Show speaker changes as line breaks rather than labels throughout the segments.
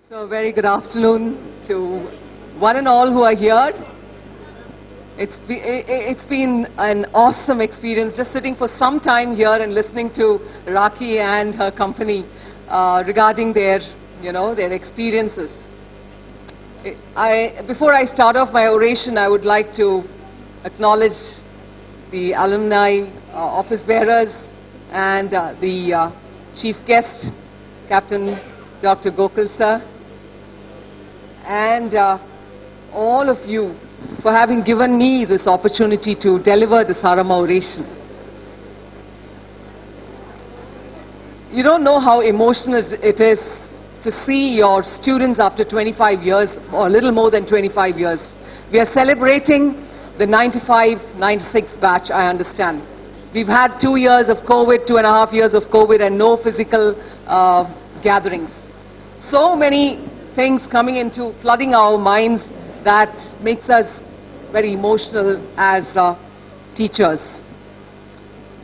So, a very good afternoon to one and all who are here. It's been an awesome experience just sitting for some time here and listening to Raki and her company regarding their experiences. Before I start off my oration, I would like to acknowledge the alumni, office bearers, and the chief guest, Captain Dr. Gokul sir, and all of you for having given me this opportunity to deliver the Sarama oration. You don't know how emotional it is to see your students after 25 years, or a little more than 25 years. We are celebrating the 95-96 batch, I understand. We've had 2 years of COVID, 2.5 years of COVID, and no physical gatherings. So many things coming into, flooding our minds that makes us very emotional as teachers.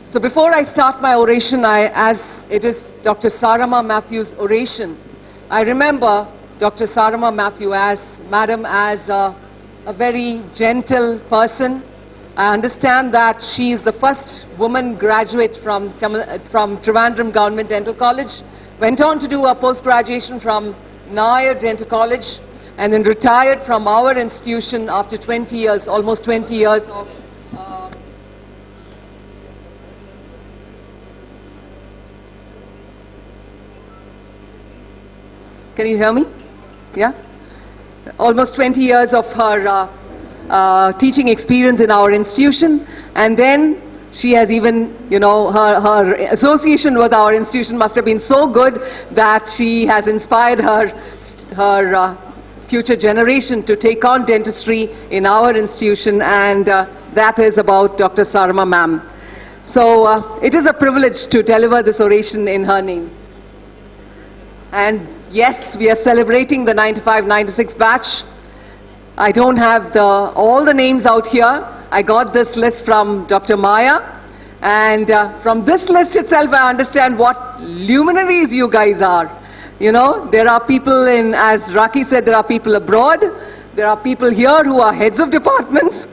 So before I start my oration, as it is Dr. Sarama Matthew's oration, I remember Dr. Sarama Matthew as a very gentle person. I understand that she is the first woman graduate from Trivandrum Government Dental College, went on to do a post-graduation from Nair Dental College, and then retired from our institution after 20 years, almost 20 years of Can you hear me? Yeah? Almost 20 years of her teaching experience in our institution, and then she has even, her association with our institution must have been so good that she has inspired her future generation to take on dentistry in our institution, and that is about Dr. Sarama ma'am. So it is a privilege to deliver this oration in her name. And yes, we are celebrating the 95-96 batch. I don't have all the names out here. I got this list from Dr. Maya. And from this list itself, I understand what luminaries you guys are. There are people as Raki said, there are people abroad. There are people here who are heads of departments,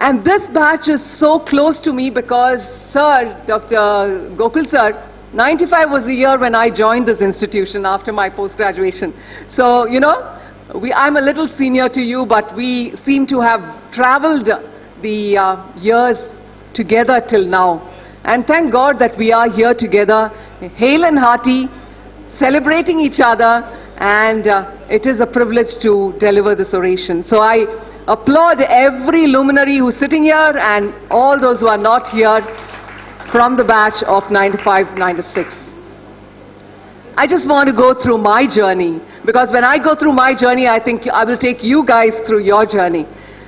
And this batch is so close to me because, sir, Dr. Gokul sir, 95 was the year when I joined this institution after my post-graduation. So, I'm a little senior to you, but we seem to have traveled the years together till now. And thank God that we are here together, hale and hearty, celebrating each other, and it is a privilege to deliver this oration. So I applaud every luminary who's sitting here and all those who are not here from the batch of 95-96. I just want to go through my journey, because when I go through my journey, I think I will take you guys through your journey.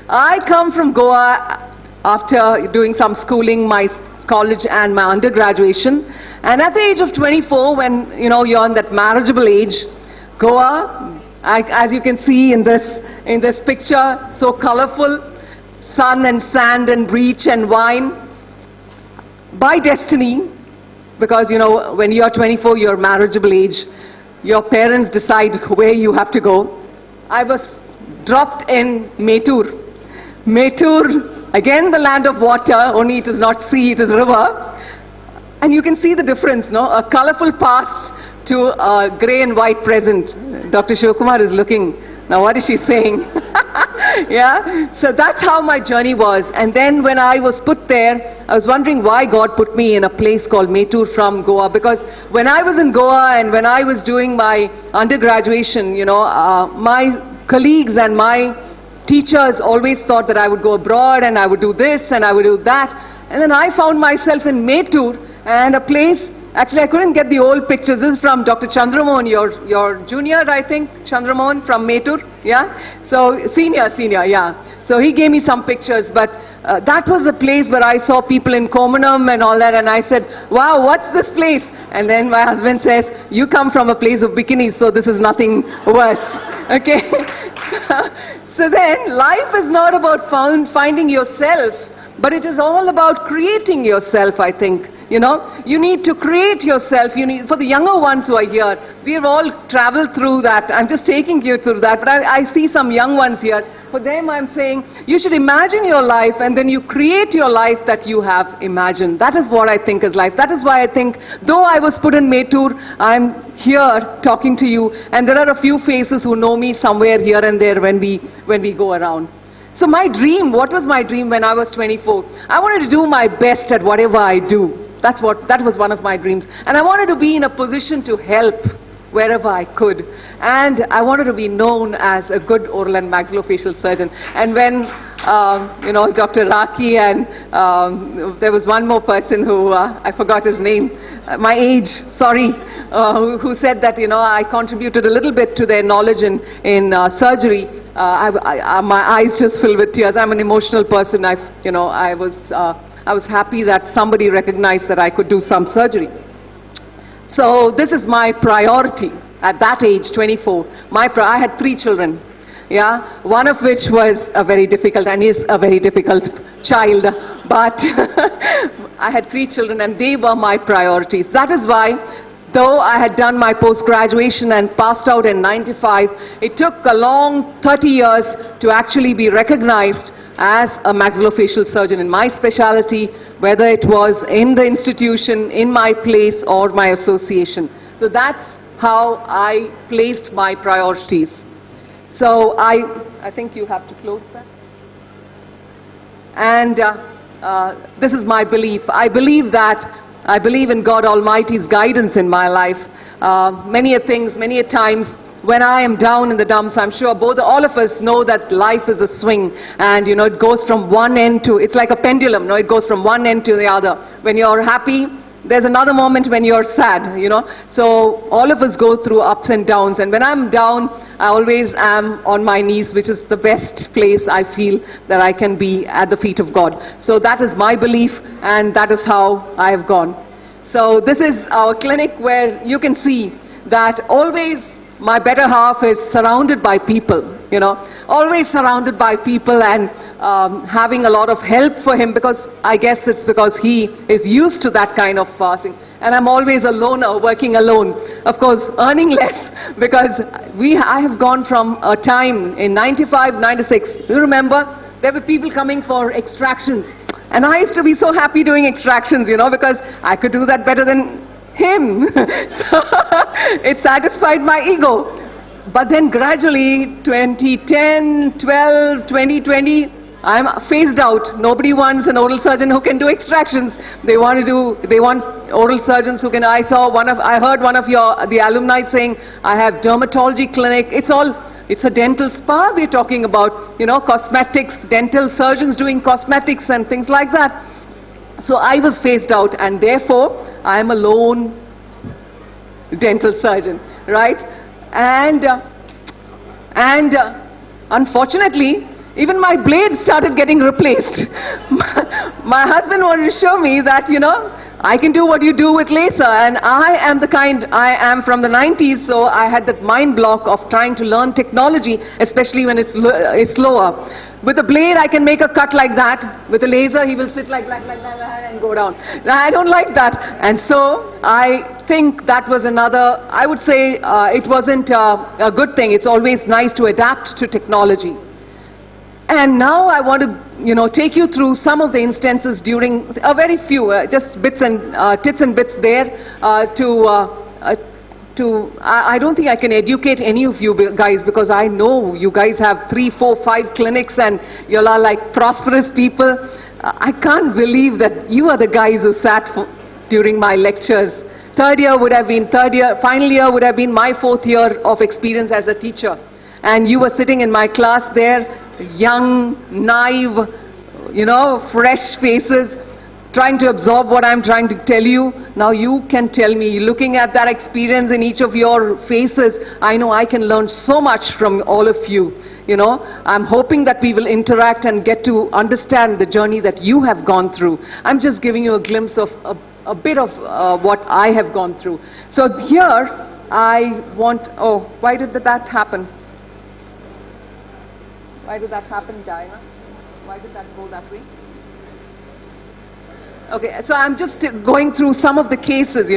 I come from Goa after doing some schooling, my college and my undergraduation. And at the age of 24, when you're in that marriageable age, Goa, as you can see in this picture, so colorful, sun and sand and beach and wine. By destiny, because when you are 24, you're marriageable age, your parents decide where you have to go. I was dropped in Mettur. Mettur, again the land of water, only it is not sea, it is river. And you can see the difference, a colorful past to a gray and white present. Dr. Shivakumar is looking. Now what is she saying? Yeah, so that's how my journey was. And then when I was put there, I was wondering why God put me in a place called Mettur from Goa. Because when I was in Goa and when I was doing my undergraduation, my colleagues and my teachers always thought that I would go abroad and I would do this and I would do that. And then I found myself in Mettur, and a place, actually I couldn't get the old pictures. This is from Dr. Chandramohan, your junior, I think, Chandramohan from Mettur, yeah? So senior, yeah. So he gave me some pictures, but that was a place where I saw people in Komanam and all that, and I said, wow, what's this place? And then my husband says, you come from a place of bikinis, so this is nothing worse, okay? So then, life is not about finding yourself, but it is all about creating yourself, I think. You know, you need to create yourself. You need, for the younger ones who are here, we've all traveled through that. I'm just taking you through that, but I see some young ones here. For them, I'm saying, you should imagine your life and then you create your life that you have imagined. That is what I think is life. That is why I think, though I was put in Mettur, I'm here talking to you, and there are a few faces who know me somewhere here and there when we go around. So my dream, what was my dream when I was 24? I wanted to do my best at whatever I do. That was one of my dreams. And I wanted to be in a position to help wherever I could. And I wanted to be known as a good oral and maxillofacial surgeon. And when, you know, Dr. Raki and there was one more person who, I forgot his name, my age, sorry, who said that, you know, I contributed a little bit to their knowledge in surgery. My eyes just filled with tears. I'm an emotional person. I was happy that somebody recognized that I could do some surgery. So this is my priority at that age, 24. I had 3 children, yeah, one of which was a very difficult and is a very difficult child, but I had 3 children and they were my priorities. That is why, though I had done my post-graduation and passed out in 95, it took a long 30 years to actually be recognized as a maxillofacial surgeon in my specialty, whether it was in the institution, in my place, or my association. So that's how I placed my priorities. So I think you have to close that. And this is my belief. I believe in God Almighty's guidance in my life. Many a times when I am down in the dumps, I'm sure all of us know that life is a swing, and you know, it goes from one end to, it's like a pendulum, no? It goes from one end to the other. When you're happy, there's another moment when you're sad, you know. So all of us go through ups and downs, and when I'm down, I always am on my knees, which is the best place I feel that I can be, at the feet of God. So that is my belief, and that is how I have gone. So this is our clinic, where you can see that always my better half is surrounded by people, you know, always surrounded by people, and having a lot of help for him, because I guess it's because he is used to that kind of fasting. And I'm always a loner, working alone. Of course, earning less, because I have gone from a time in 95, 96. You remember, there were people coming for extractions. And I used to be so happy doing extractions, you know, because I could do that better than him. So it satisfied my ego. But then gradually, 2010, 12, 2020, I'm phased out. Nobody wants an oral surgeon who can do extractions. They want oral surgeons who can. I heard one of the alumni saying, I have dermatology clinic. It's a dental spa we're talking about, you know, cosmetics, dental surgeons doing cosmetics and things like that. So I was phased out, and therefore I am a lone dental surgeon, right? And unfortunately, even my blades started getting replaced. My husband wanted to show me that, you know, I can do what you do with laser, and I am from the 90s, so I had that mind block of trying to learn technology, especially when it's slower. With a blade, I can make a cut like that. With a laser, he will sit like that and go down. I don't like that. And so I think that was another, I would say it wasn't a good thing. It's always nice to adapt to technology. And now I want to, you know, take you through some of the instances during a very few, just bits and tits and bits there I don't think I can educate any of you guys, because I know you guys have 3, 4, 5 clinics and you all are like prosperous people. I can't believe that you are the guys who sat during my lectures. Final year would have been my 4th year of experience as a teacher. And you were sitting in my class there, young, naive, you know, fresh faces, trying to absorb what I'm trying to tell you. Now you can tell me, looking at that experience in each of your faces, I know I can learn so much from all of you. You know, I'm hoping that we will interact and get to understand the journey that you have gone through. I'm just giving you a glimpse of a bit of what I have gone through. So here, why did that happen? Why did that happen, Diana? Why did that go that way? Okay, so I'm just going through some of the cases,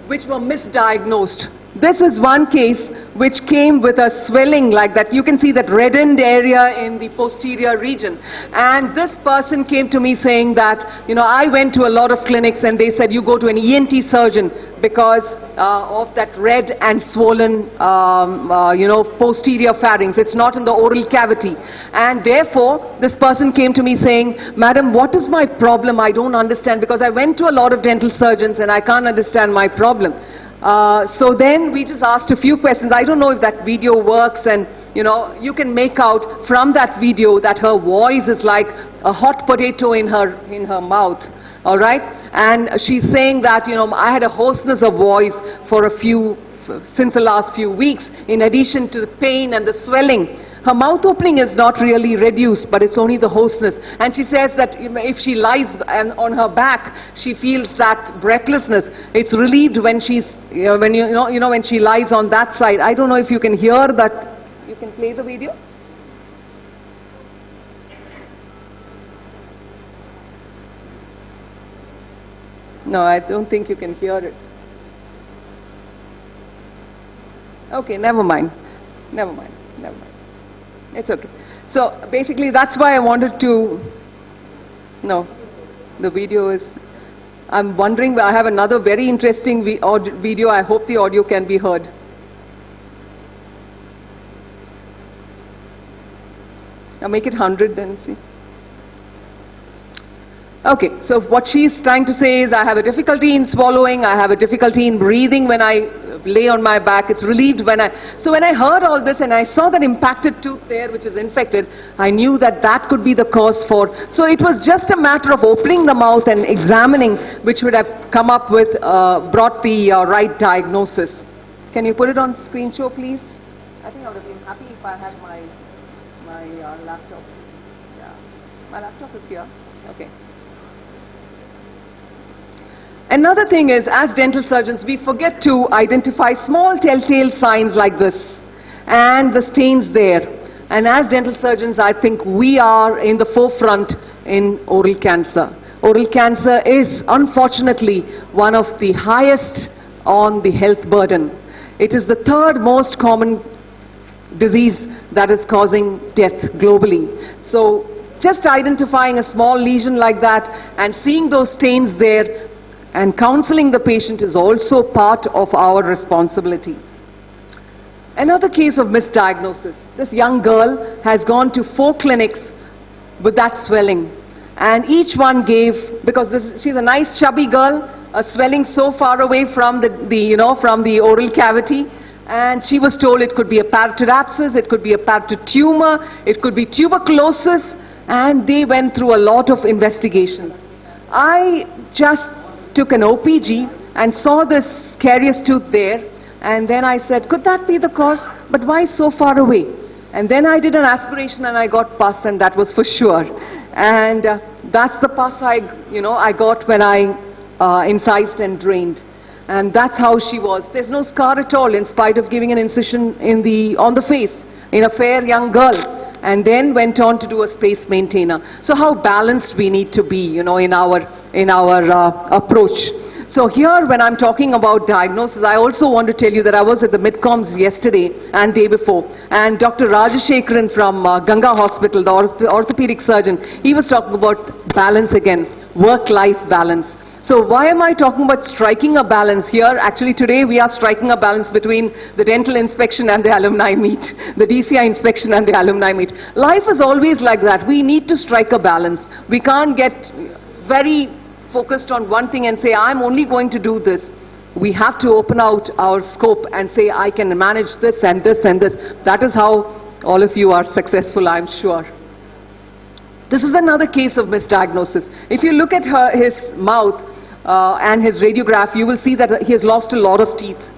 which were misdiagnosed. This was one case which came with a swelling like that. You can see that reddened area in the posterior region. And this person came to me saying that, I went to a lot of clinics and they said, you go to an ENT surgeon because of that red and swollen, posterior pharynx. It's not in the oral cavity. And therefore, this person came to me saying, Madam, what is my problem? I don't understand, because I went to a lot of dental surgeons and I can't understand my problem. So then we just asked a few questions. I don't know if that video works, and you can make out from that video that her voice is like a hot potato in her mouth. All right, and she's saying that I had a hoarseness of voice since the last few weeks, in addition to the pain and the swelling. Her mouth opening is not really reduced, but it's only the hoarseness. And she says that if she lies on her back, she feels that breathlessness. It's relieved when she's, when she lies on that side. I don't know if you can hear that. You can play the video. No, I don't think you can hear it. Okay, never mind. It's okay. So basically that's why I wanted to, no, the video is, I'm wondering, I have another very interesting video. I hope the audio can be heard. I'll make it 100 then, see. Okay, so what she's trying to say is I have a difficulty in swallowing, I have a difficulty in breathing when I lay on my back, it's relieved when so when I heard all this and I saw that impacted tooth there which is infected, I knew that that could be the cause so it was just a matter of opening the mouth and examining, which would have come up with, brought the right diagnosis. Can you put it on screen show, please? I think I would have been happy if I had my laptop. Yeah, my laptop is here. Okay. Another thing is, as dental surgeons, we forget to identify small telltale signs like this and the stains there. And as dental surgeons, I think we are in the forefront in oral cancer. Oral cancer is, unfortunately, one of the highest on the health burden. It is the third most common disease that is causing death globally. So just identifying a small lesion like that and seeing those stains there and counseling the patient is also part of our responsibility. Another case of misdiagnosis. This young girl has gone to 4 clinics with that swelling, and each one gave, because she's a nice chubby girl, a swelling so far away from from the oral cavity, and she was told it could be a parotid abscess, it could be a parotid tumor, it could be tuberculosis, and they went through a lot of investigations. I just took an OPG and saw this carious tooth there, and then I said, could that be the cause? But why so far away? And then I did an aspiration and I got pus, and that was for sure. And that's the pus I got when I incised and drained. And that's how she was. There's no scar at all, in spite of giving an incision on the face in a fair young girl, and then went on to do a space maintainer. So how balanced we need to be, in our approach. So here, when I'm talking about diagnosis, I also want to tell you that I was at the midcoms yesterday and day before, and Dr. Rajashekaran from Ganga Hospital, the orthopedic surgeon, he was talking about balance again, work-life balance. So why am I talking about striking a balance here? Actually, today we are striking a balance between the dental inspection and the alumni meet, the DCI inspection and the alumni meet. Life is always like that. We need to strike a balance. We can't get very focused on one thing and say, I'm only going to do this. We have to open out our scope and say, I can manage this and this and this. That is how all of you are successful, I'm sure. This is another case of misdiagnosis. If you look at his mouth and his radiograph, you will see that he has lost a lot of teeth.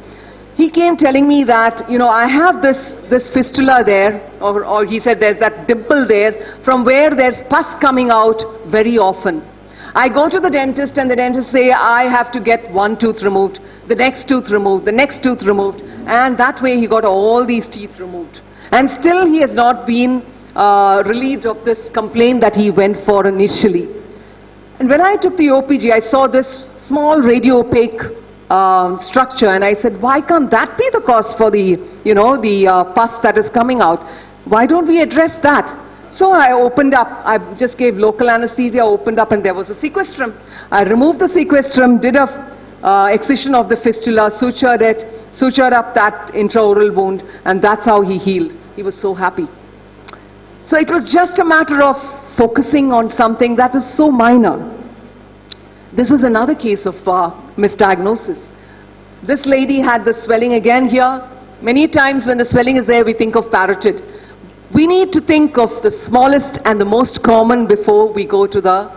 He came telling me that, I have this fistula there, or he said there's that dimple there, from where there's pus coming out very often. I go to the dentist and the dentist say, I have to get one tooth removed, the next tooth removed, the next tooth removed, and that way he got all these teeth removed. And still he has not been relieved of this complaint that he went for initially. And when I took the OPG, I saw this small radio opaque structure, and I said, why can't that be the cause for the, the pus that is coming out? Why don't we address that? So I opened up, I just gave local anesthesia, opened up, and there was a sequestrum. I removed the sequestrum, did a excision of the fistula, sutured up that intraoral wound, and that's how he healed. He was so happy. So it was just a matter of focusing on something that is so minor. This was another case of misdiagnosis. This lady had the swelling again here. Many times when the swelling is there, we think of parotid. We need to think of the smallest and the most common before we go to the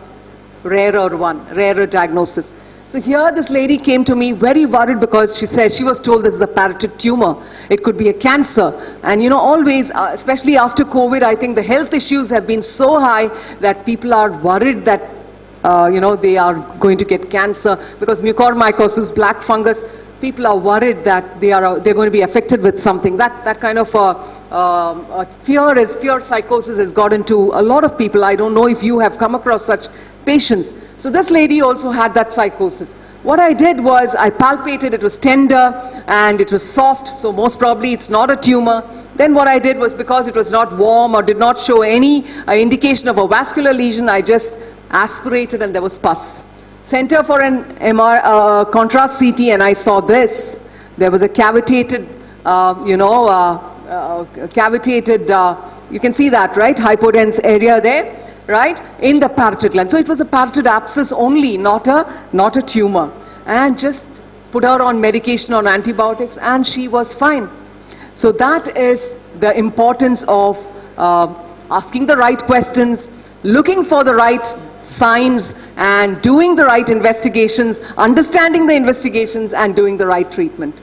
rarer diagnosis. So here this lady came to me very worried because she said she was told this is a parotid tumor. It could be a cancer. And always, especially after COVID, I think the health issues have been so high that people are worried that they are going to get cancer because mucormycosis, black fungus, people are worried that they're going to be affected with something. That kind of fear psychosis has got into a lot of people. I don't know if you have come across such patients. So this lady also had that psychosis. What I did was I palpated, it was tender and it was soft, so most probably it's not a tumor. Then what I did was, because it was not warm or did not show any indication of a vascular lesion, I just aspirated and there was pus. Center for an contrast CT, and I saw this. There was a cavitated, you can see that, right? Hypodense area there, right? In the parotid gland. So it was a parotid abscess only, not a tumor. And just put her on medication, on antibiotics, and she was fine. So that is the importance of asking the right questions, looking for the right signs, and doing the right investigations, understanding the investigations, and doing the right treatment.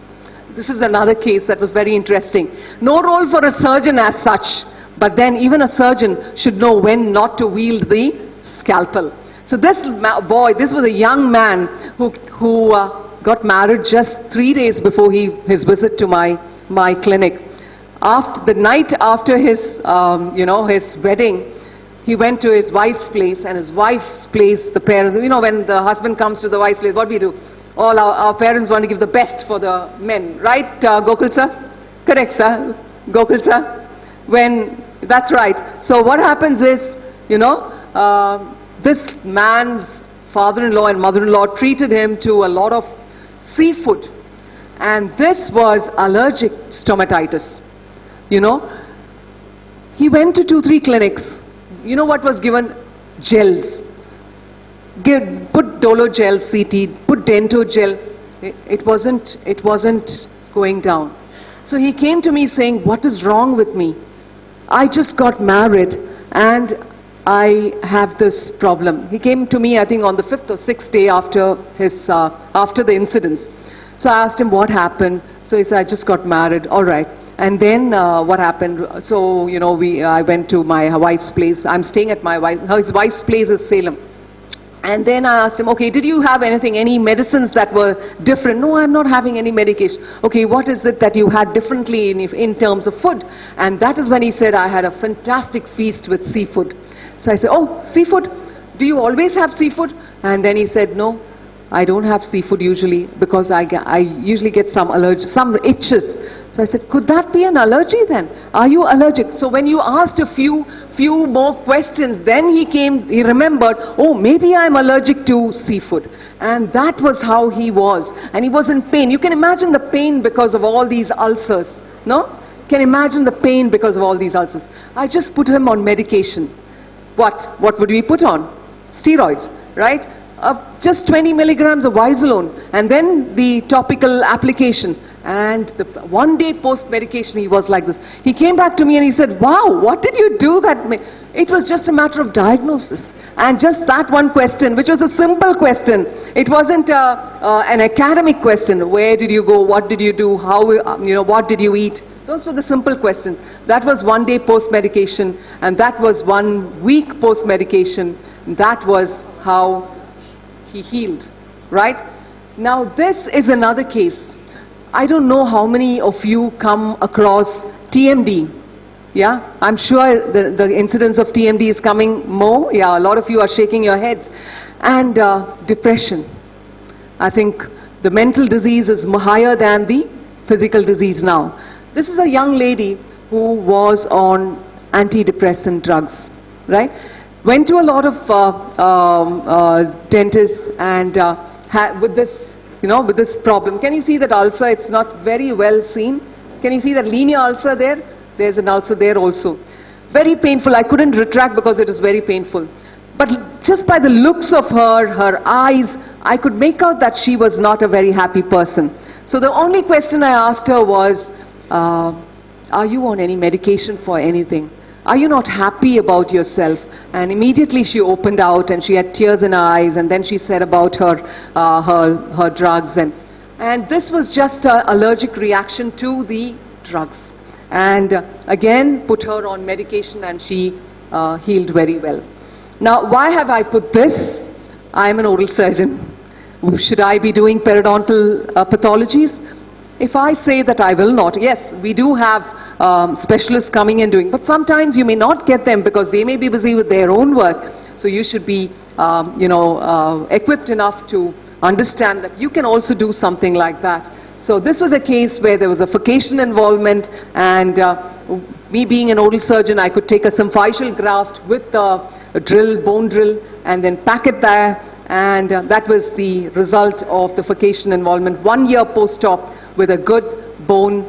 This is another case that was very interesting. No role for a surgeon as such, but then even a surgeon should know when not to wield the scalpel. So this boy, this was a young man who got married just 3 days before his visit to my clinic. After the night after his his wedding, he went to his wife's place, and his wife's place, the parents, when the husband comes to the wife's place, what we do? All our parents want to give the best for the men, right, Gokul sir? Correct, sir? Gokul sir? That's right. So what happens is, this man's father-in-law and mother-in-law treated him to a lot of seafood. And this was allergic stomatitis. He went to 2-3 clinics. You know what was given? Gels. Put Dolo gel CT, put Dento gel. It wasn't going down. So he came to me saying, what is wrong with me? I just got married and I have this problem. He came to me, I think, on the 5th or 6th day after the incidents. So I asked him what happened. So he said, I just got married. All right. And then what happened? So, I went to my wife's place. I'm staying at his wife's place is Salem. And then I asked him, okay, did you have any medicines that were different? No, I'm not having any medication. Okay, what is it that you had differently in terms of food? And that is when he said, I had a fantastic feast with seafood. So I said, oh, seafood? Do you always have seafood? And then he said, no, I don't have seafood usually because I usually get some allergy, some itches. So I said, could that be an allergy then? Are you allergic? So when you asked a few more questions, then he remembered, oh, maybe I'm allergic to seafood. And that was how he was. And he was in pain. You can imagine the pain because of all these ulcers, no? You can imagine the pain because of all these ulcers. I just put him on medication. What would we put on? Steroids, right? Just 20 milligrams of Vizolone, and then the topical application. And the 1 day post-medication, he was like this. He came back to me and he said, wow, what did you do that? It was just a matter of diagnosis. And just that one question, which was a simple question. It wasn't an academic question. Where did you go? What did you do? How, what did you eat? Those were the simple questions. That was 1 day post-medication, and that was 1 week post-medication. That was how he healed, right? Now this is another case. I don't know how many of you come across TMD. Yeah, I'm sure the incidence of TMD is coming more. Yeah, a lot of you are shaking your heads. And depression. I think the mental disease is higher than the physical disease now. This is a young lady who was on antidepressant drugs, right? Went to a lot of dentists and with this, with this problem. Can you see that ulcer? It's not very well seen. Can you see that linear ulcer there? There's an ulcer there also. Very painful. I couldn't retract because it was very painful. But just by the looks of her eyes, I could make out that she was not a very happy person. So the only question I asked her was, are you on any medication for anything? Are you not happy about yourself? And immediately she opened out and she had tears in her eyes, and then she said about her drugs. And this was just an allergic reaction to the drugs. And again, put her on medication, and she healed very well. Now, why have I put this? I'm an oral surgeon. Should I be doing periodontal pathologies? If I say that I will not, yes, we do have specialists coming and doing, but sometimes you may not get them because they may be busy with their own work. So you should be, equipped enough to understand that you can also do something like that. So this was a case where there was a furcation involvement, and me being an oral surgeon, I could take a symphyseal graft with a bone drill, and then pack it there, and that was the result of the furcation involvement 1 year post-op with a good bone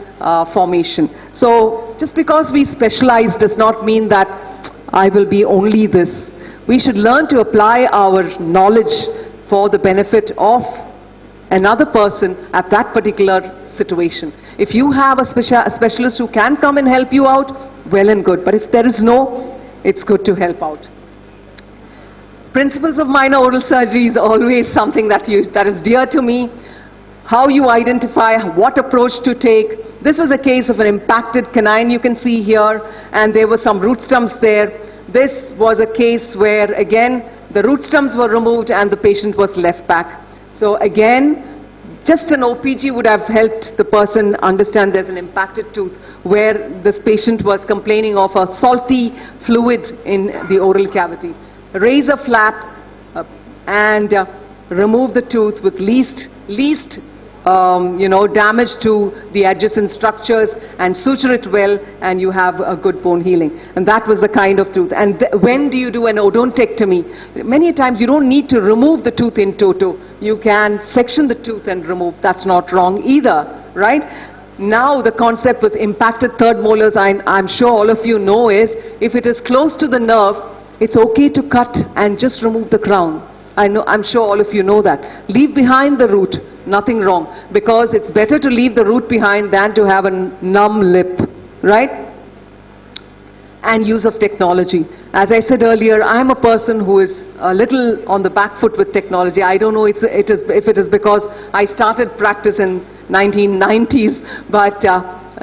formation. So just because we specialize does not mean that I will be only this. We should learn to apply our knowledge for the benefit of another person at that particular situation. If you have a specialist who can come and help you out, well and good. But if there is no, it's good to help out. Principles of minor oral surgery is always something that is dear to me. How you identify, what approach to take. This was a case of an impacted canine, you can see here, and there were some root stumps there. This was a case where, again, the root stumps were removed and the patient was left back. So again, just an OPG would have helped the person understand there's an impacted tooth, where this patient was complaining of a salty fluid in the oral cavity. Raise a flap and remove the tooth with least damage to the adjacent structures, and suture it well, and you have a good bone healing. And that was the kind of tooth. And when do you do an odontectomy? Many times you don't need to remove the tooth in toto. You can section the tooth and remove. That's not wrong either, right? Now the concept with impacted third molars, I'm sure all of you know, is if it is close to the nerve, it's okay to cut and just remove the crown. I'm sure all of you know that. Leave behind the root, nothing wrong, because it's better to leave the root behind than to have a numb lip, right? And use of technology. As I said earlier, I'm a person who is a little on the back foot with technology. I don't know if it is because I started practice in 1990s, but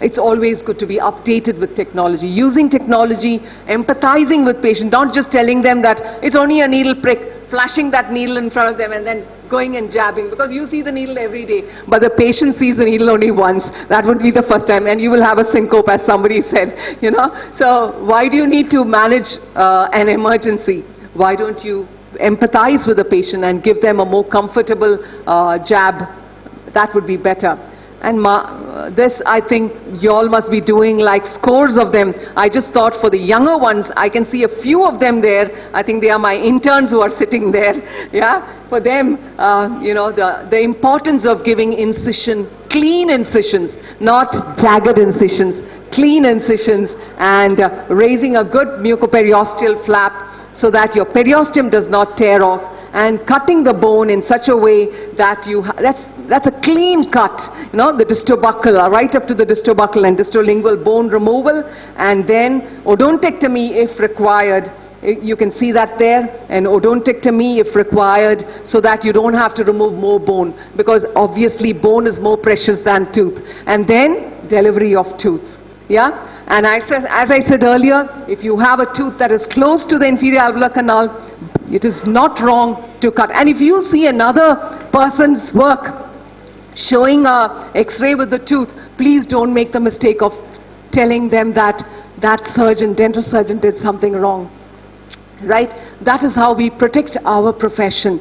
it's always good to be updated with technology. Using technology, empathizing with patients, not just telling them that it's only a needle prick, flashing that needle in front of them and then going and jabbing, because you see the needle every day, but the patient sees the needle only once. That would be the first time, and you will have a syncope, as somebody said, So why do you need to manage an emergency? Why don't you empathize with the patient and give them a more comfortable jab? That would be better. And this, I think, you all must be doing like scores of them. I just thought for the younger ones, I can see a few of them there. I think they are my interns who are sitting there. Yeah, for them, the importance of giving incision, clean incisions, not jagged incisions, clean incisions, and raising a good mucoperiosteal flap so that your periosteum does not tear off, and cutting the bone in such a way that that's a clean cut, the distobuccal, right up to the distobuccal and distolingual bone removal, and then odontectomy if required. You can see that there, and odontectomy if required, so that you don't have to remove more bone, because obviously bone is more precious than tooth. And then delivery of tooth. Yeah? And as I said earlier, if you have a tooth that is close to the inferior alveolar canal, it is not wrong to cut. And if you see another person's work showing a X-ray with the tooth, please don't make the mistake of telling them that that surgeon, dental surgeon, did something wrong. right? That is how we protect our profession.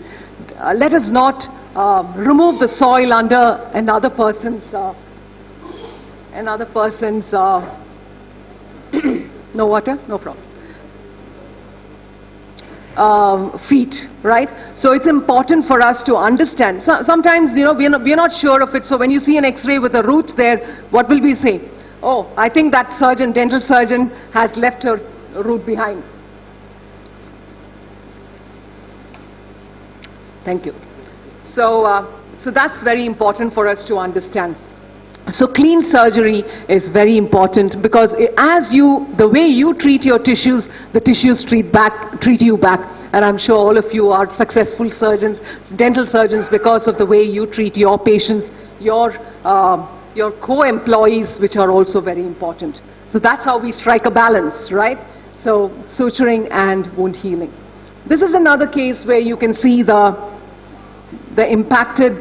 Let us not remove the soil under another person's no water, no problem. Feet, right? So it's important for us to understand. Sometimes, you know, we're not sure of it. So when you see an X-ray with a root there, what will we say? Oh, I think that surgeon, dental surgeon, has left a root behind. Thank you. So that's very important for us to understand. So clean surgery is very important, because the way you treat your tissues, the tissues treat you back. And I'm sure all of you are successful surgeons, dental surgeons, because of the way you treat your patients, your co-employees, which are also very important. So that's how we strike a balance, right? So suturing and wound healing. This is another case where you can see the impacted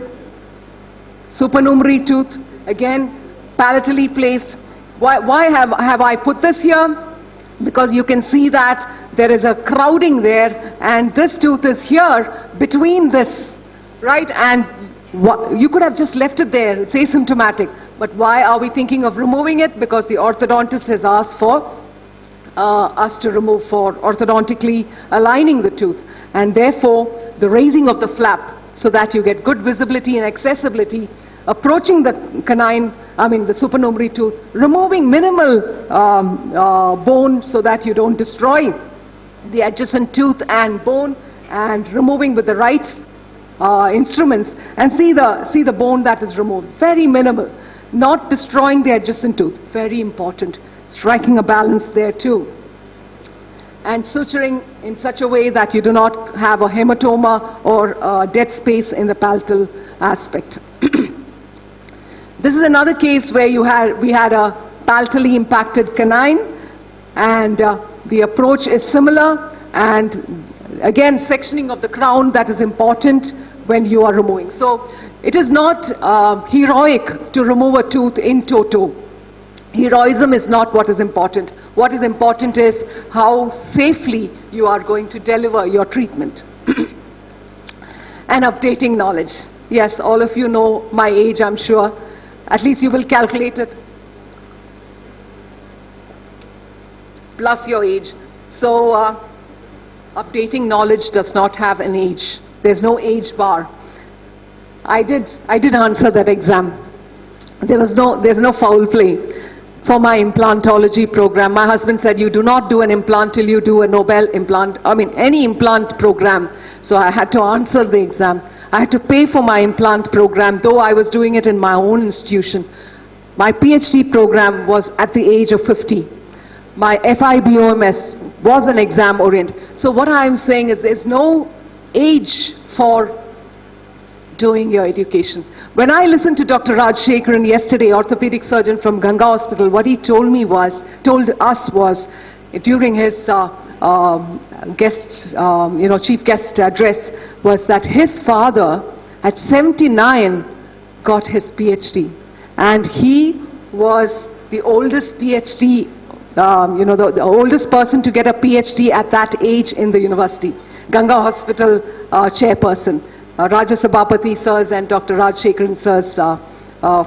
supernumerary tooth. Again, palatally placed. Why have I put this here? Because you can see that there is a crowding there, and this tooth is here between this, right? And you could have just left it there. It's asymptomatic. But why are we thinking of removing it? Because the orthodontist has asked for us to remove, for orthodontically aligning the tooth. And therefore, the raising of the flap so that you get good visibility and accessibility, approaching the the supernumerary tooth, removing minimal bone so that you don't destroy the adjacent tooth and bone, and removing with the right instruments, and see the bone that is removed. Very minimal, not destroying the adjacent tooth. Very important. Striking a balance there too. And suturing in such a way that you do not have a hematoma or dead space in the palatal aspect. This is another case where we had a palatally impacted canine, and the approach is similar, and again, sectioning of the crown, that is important when you are removing. So it is not heroic to remove a tooth in toto. Heroism is not what is important. What is important is how safely you are going to deliver your treatment. And updating knowledge. Yes, all of you know my age, I'm sure. At least you will calculate it. Plus your age. So updating knowledge does not have an age. There's no age bar. I did answer that exam. There's no foul play. For my implantology program, my husband said, you do not do an implant till you do a Nobel implant, any implant program. So I had to answer the exam. I had to pay for my implant program, though I was doing it in my own institution. My PhD program was at the age of 50. My VMS was an exam oriented. So what I'm saying is there's no age for doing your education. When I listened to Dr. Rajshekharan yesterday, orthopedic surgeon from Ganga Hospital, what he told us was, during his chief guest address, was that his father at 79 got his PhD, and he was the oldest PhD, the oldest person to get a PhD at that age in the university. Ganga Hospital chairperson, Raja Sabapati sir's and Dr. Rajshekharan sir's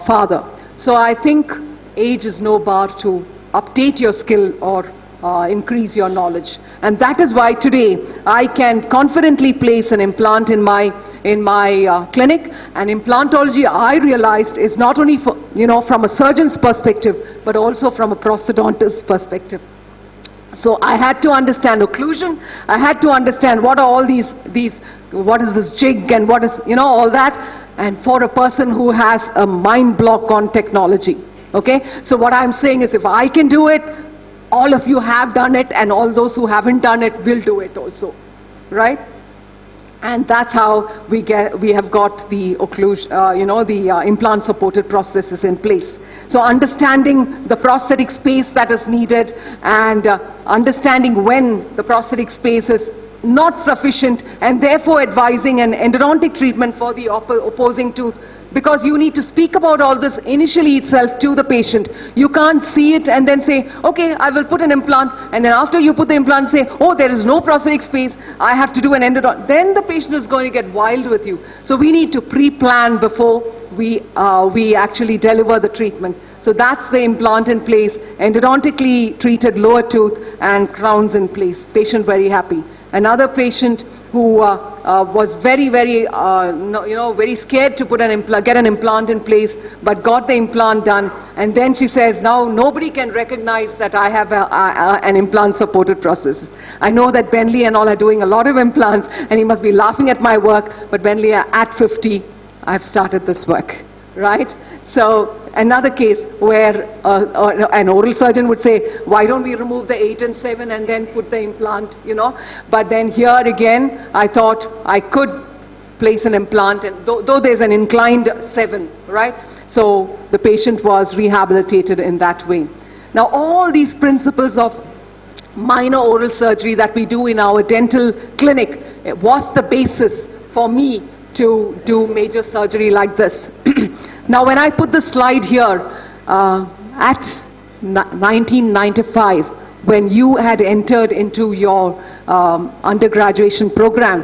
father. So I think age is no bar to update your skill or increase your knowledge. And that is why today I can confidently place an implant in my clinic. And implantology, I realized, is not only for, from a surgeon's perspective, but also from a prosthodontist's perspective. So I had to understand occlusion. I had to understand what are all these what is this jig and what is, all that. And for a person who has a mind block on technology, okay? So what I'm saying is, if I can do it, all of you have done it, and all those who haven't done it will do it also, right? And that's how we have got the occlusion, the implant supported prosthesis in place. So understanding the prosthetic space that is needed, and understanding when the prosthetic space is not sufficient, and therefore advising an endodontic treatment for the opposing tooth because you need to speak about all this initially itself to the patient. You can't see it and then say, okay, I will put an implant, and then after you put the implant, say, oh, there is no prosthetic space, I have to do an endodont. Then the patient is going to get wild with you. So we need to pre-plan before we actually deliver the treatment. So that's the implant in place, endodontically treated lower tooth and crowns in place. Patient very happy. Another patient who was very, very, very scared to get an implant in place, but got the implant done. And then she says, now nobody can recognize that I have an implant-supported process. I know that Bentley and all are doing a lot of implants, and he must be laughing at my work, but Bentley, at 50, I've started this work, right? So another case where an oral surgeon would say, why don't we remove the 8 and 7 and then put the implant, But then here again, I thought I could place an implant, and though there's an inclined 7, right? So the patient was rehabilitated in that way. Now all these principles of minor oral surgery that we do in our dental clinic was the basis for me to do major surgery like this. Now, when I put the slide here, at 1995, when you had entered into your undergraduation program,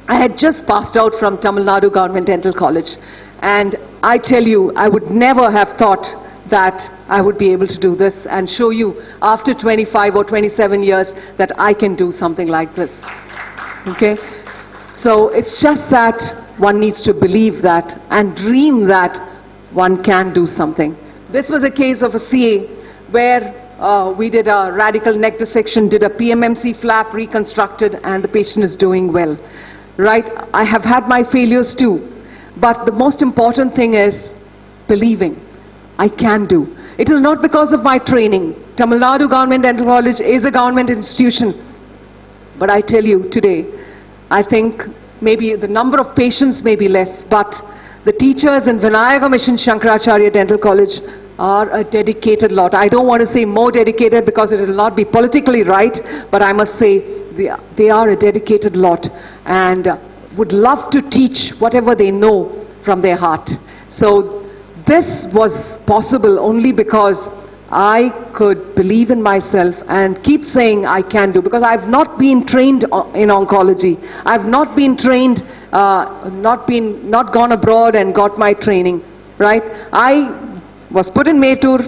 I had just passed out from Tamil Nadu Government Dental College. And I tell you, I would never have thought that I would be able to do this and show you after 25 or 27 years that I can do something like this. Okay? So it's just that one needs to believe that and dream that one can do something. This was a case of a CA where we did a radical neck dissection, did a PMMC flap, reconstructed, and the patient is doing well. Right? I have had my failures too, but the most important thing is believing. I can do. It is not because of my training. Tamil Nadu Government Dental College is a government institution, but I tell you today, I think maybe the number of patients may be less, but the teachers in Vinayaka Mission Shankaracharya Dental College are a dedicated lot. I don't want to say more dedicated because it will not be politically right, but I must say they are a dedicated lot and would love to teach whatever they know from their heart. So this was possible only because I could believe in myself and keep saying I can do, because I've not been trained in oncology. I've not been trained, not gone abroad and got my training, right? I was put in Metur,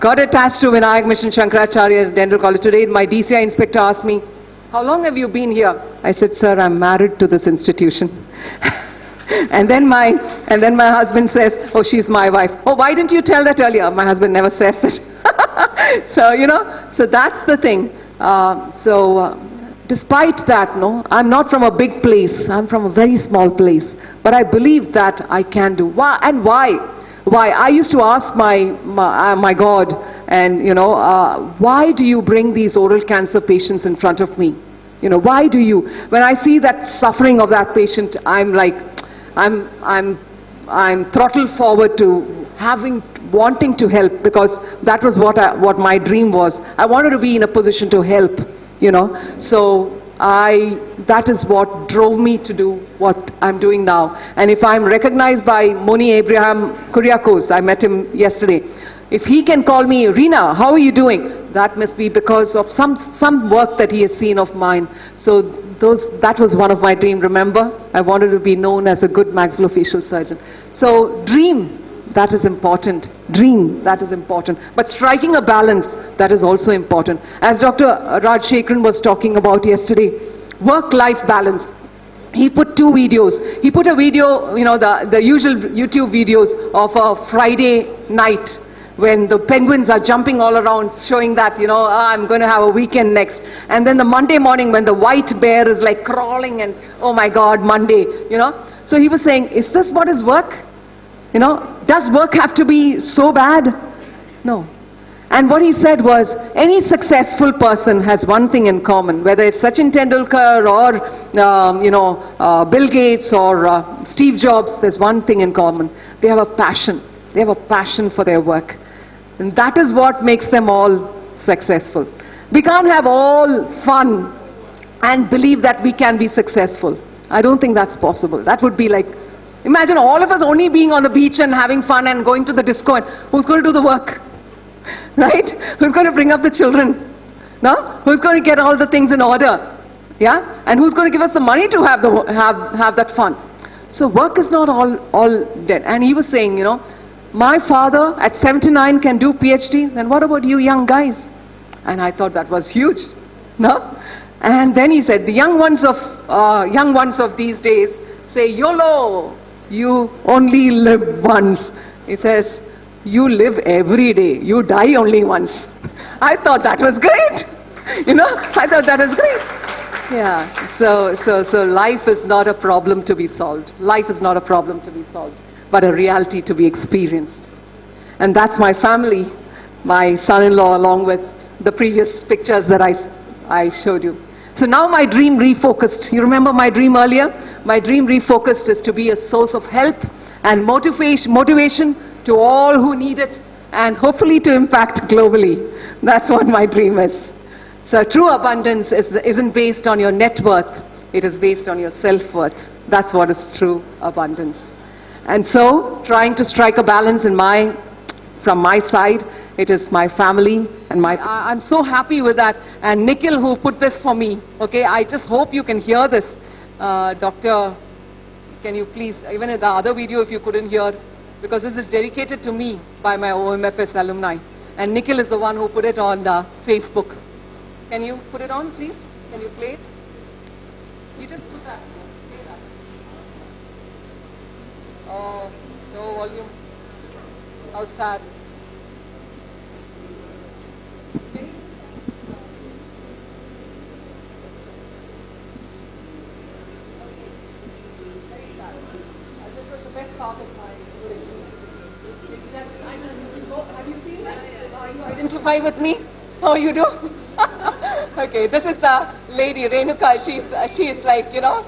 got attached to Vinayak Mission Shankaracharya Dental College. Today my DCI inspector asked me, how long have you been here? I said, sir, I'm married to this institution. And then my husband says, oh, she's my wife. Oh, why didn't you tell that earlier? My husband never says that. So, so that's the thing. Despite that, no, I'm not from a big place. I'm from a very small place. But I believe that I can do. Why? And why? Why? I used to ask my God, and why do you bring these oral cancer patients in front of me? Why do you? When I see that suffering of that patient, I'm like, I'm throttled forward to wanting to help, because that was what my dream was. I wanted to be in a position to help, So that is what drove me to do what I'm doing now. And if I'm recognized by Moni Abraham Kuriakos, I met him yesterday. If he can call me, Reena, how are you doing? That must be because of some work that he has seen of mine. So that was one of my dreams, remember? I wanted to be known as a good maxillofacial surgeon. So dream, that is important. Dream, that is important. But striking a balance, that is also important. As Dr. Raj Shekharan was talking about yesterday, work-life balance. He put 2 videos. He put a video, the usual YouTube videos of a Friday night when the penguins are jumping all around, showing that, I'm going to have a weekend next. And then the Monday morning when the white bear is like crawling and, oh my God, Monday, So he was saying, is this what is work? Does work have to be so bad? No. And what he said was, any successful person has one thing in common, whether it's Sachin Tendulkar or, Bill Gates or Steve Jobs, there's one thing in common. They have a passion. They have a passion for their work. And that is what makes them all successful. We can't have all fun and believe that we can be successful. I don't think that's possible. That would be like, Imagine all of us only being on the beach and having fun and going to the disco, and who's going to do the work? Right? Who's going to bring up the children? No? Who's going to get all the things in order? Yeah? And who's going to give us the money to have that fun? So work is not all dead. And he was saying, you know, my father at 79 can do PhD, then what about you young guys? And I thought that was huge. No? And then he said, the young ones of these days say, YOLO, you only live once. He says, you live every day, you die only once. I thought that was great. You know, I thought that was great. Yeah, so life is not a problem to be solved. Life is not a problem to be solved, but a reality to be experienced. And that's my family, my son-in-law, along with the previous pictures that I showed you. So now my dream refocused. You remember my dream earlier? My dream refocused is to be a source of help and motivation to all who need it, and hopefully to impact globally. That's what my dream is. So true abundance isn't based on your net worth, it is based on your self-worth. That's what is true abundance. And so, trying to strike a balance from my side, it is my family and I'm so happy with that. And Nikhil, who put this for me, okay, I just hope you can hear this. Doctor, can you please, even in the other video if you couldn't hear, because this is dedicated to me by my OMFS alumni. And Nikhil is the one who put it on the Facebook. Can you put it on, please? Can you play it? You just put that. Play that. Oh, no volume. How sad. Can you? Very sad. This was the best part of my inspiration. It's just, I know, have you seen that? You identify with me? Oh, you do? Okay, this is the lady, Renuka. She's like, you know,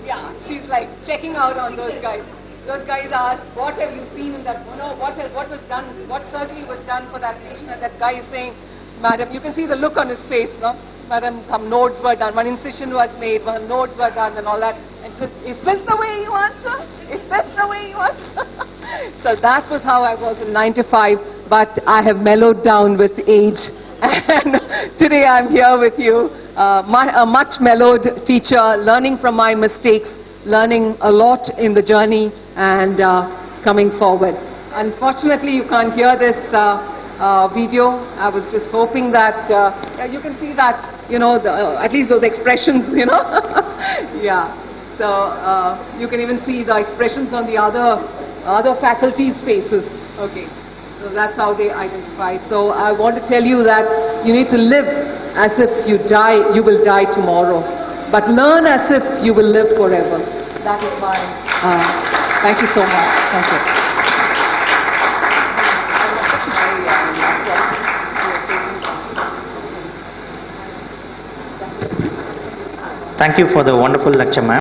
yeah, she's like checking out on those guys. Those guys asked, what have you seen in that, you know, what was done, what surgery was done for that patient? And that guy is saying, madam, you can see the look on his face, no? Madam, some nodes were done, one incision was made, one nodes were done and all that. And she said, is this the way you answer? Is this the way you answer? So that was how I was in 95, but I have mellowed down with age. And today I'm here with you, a much mellowed teacher, learning from my mistakes, learning a lot in the journey and coming forward. Unfortunately, you can't hear this video. I was just hoping that you can see that, you know, at least those expressions, you know. Yeah. So you can even see the expressions on the other faculty's faces. Okay. So that's how they identify. So I want to tell you that you need to live as if you will die tomorrow. But learn as if you will live forever. That is my, thank you so much. Thank you.
Thank you for the wonderful lecture, ma'am.